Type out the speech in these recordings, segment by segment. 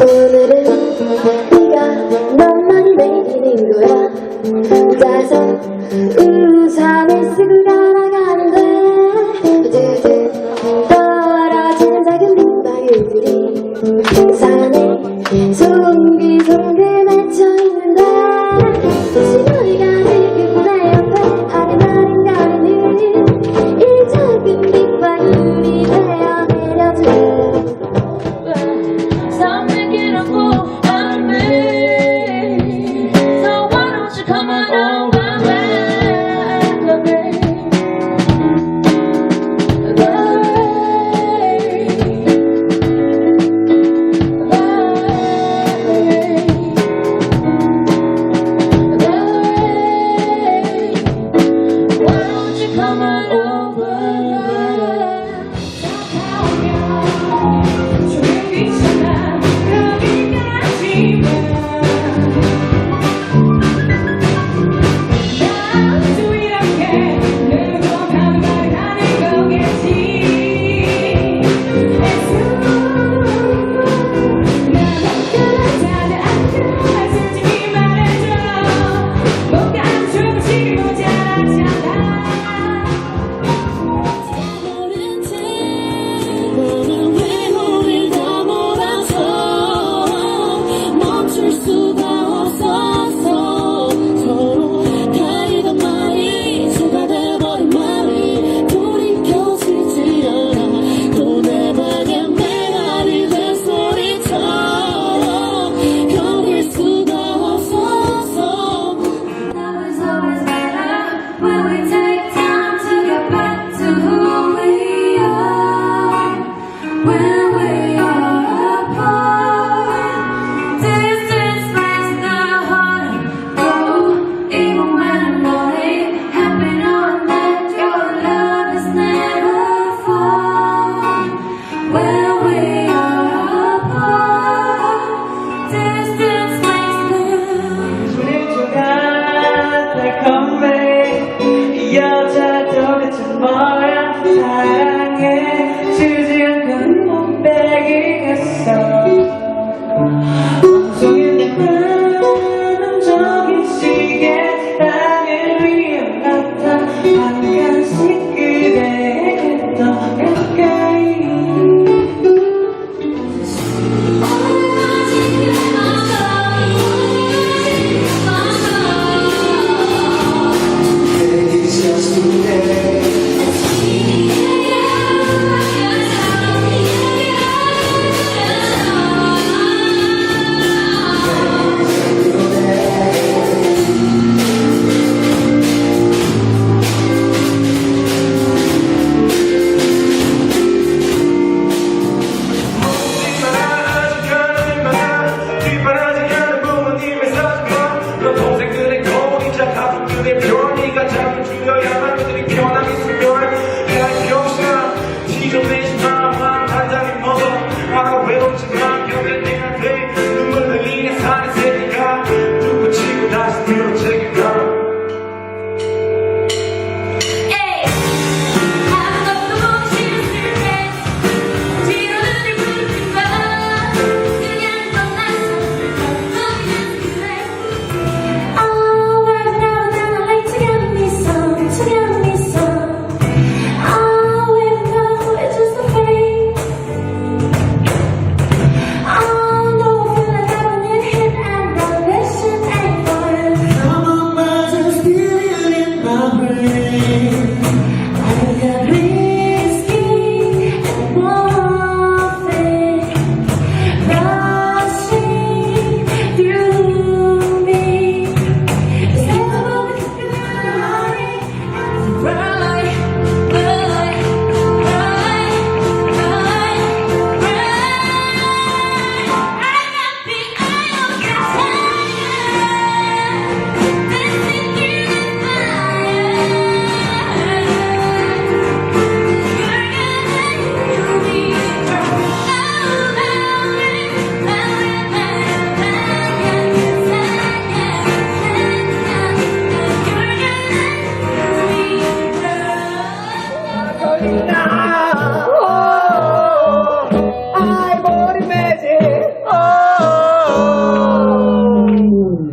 오늘은 네가 너만 내리는 거야. 혼자서 우산을 쓰고 걸어가는데 두두 떨어지는 작은 빗방울들이 산에 송글송글 맺혀있는데 시간이가 지금 내 옆에 아른아른거리는 이 작은 빗방울이 되어 내려주는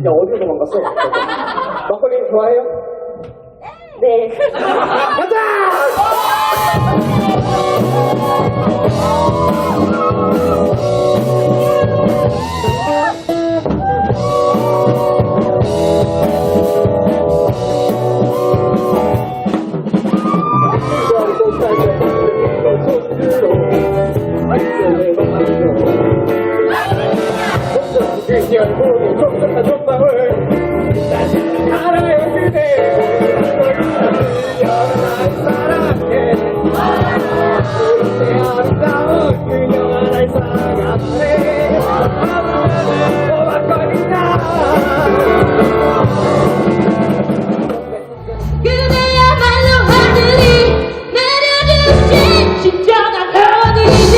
진짜 어디로 도망갔어? 막걸리 좋아해요? 네. 가자! 그대야말로 하늘이 내려주신 진정한 언니지.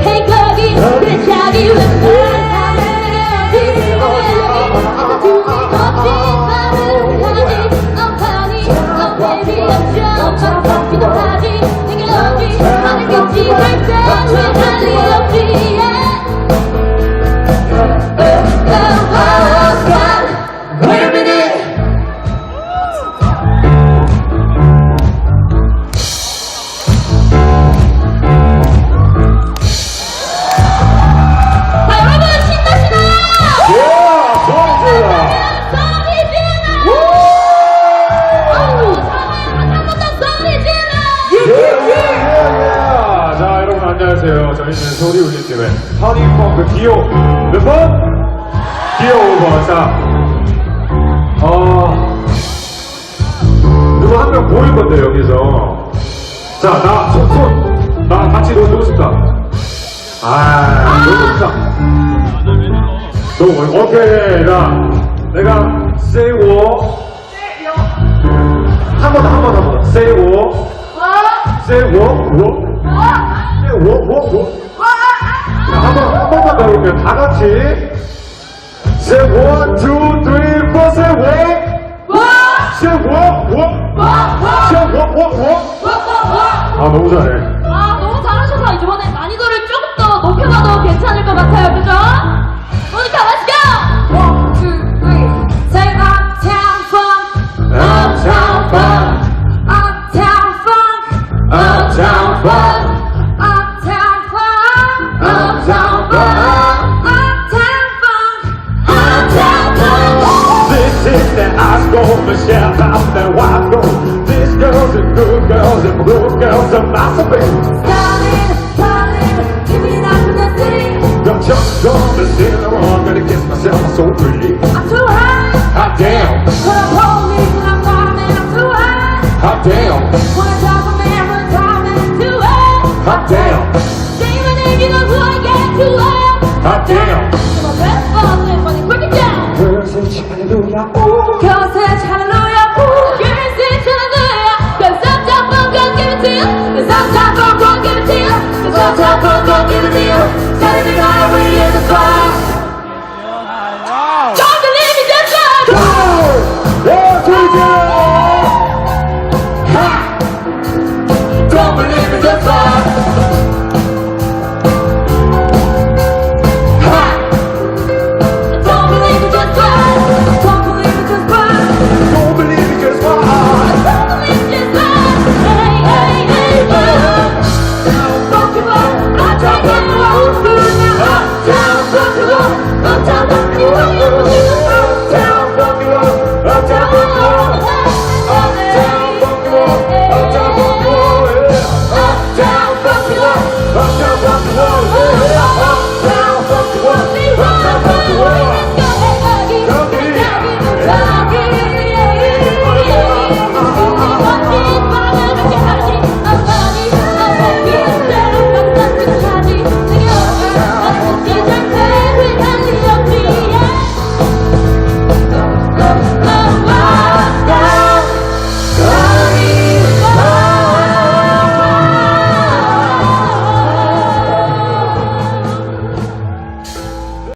Hey 거기 내 자기 왜 안녕하세요. 저희는 소리울림팀의 허니펑크 디오 몇 번? 디오 5번. 자, 누구 한 명 보일 건데 여기서. 자, 나 손. 나 같이 놀고 싶다. 놀고 싶다. 너무 오케이. 내가 say what? 한 번 더. say what? say what? 한 번만 더 해볼게요. 다 같이. Say 1, 2, 3, 4, say what? Say what? Say what? 너무 잘해. 너무 잘하셔서 이번에 난이도를 조금 더 높여봐도 괜찮을 것 같아요. 그죠? 모니카, let's go! 1, 2, 3. Say uptown funk, uptown funk, uptown funk, uptown funk. Ice gold, Michelle, House, and White gold. These girls are good girls, and blue girls are masterpieces. Darling, give me that nothing. I'm just gonna sit around, gonna kiss myself, I'm so pretty. I'm too high. Hot damn. Wanna hold me when I'm falling, I'm too high. Hot damn. Wanna talk to me every time, and I'm too high. Hot damn. Say my name, you know who I get too high. Hot damn. My best boss, and money, break it down. Girls and hallelujah.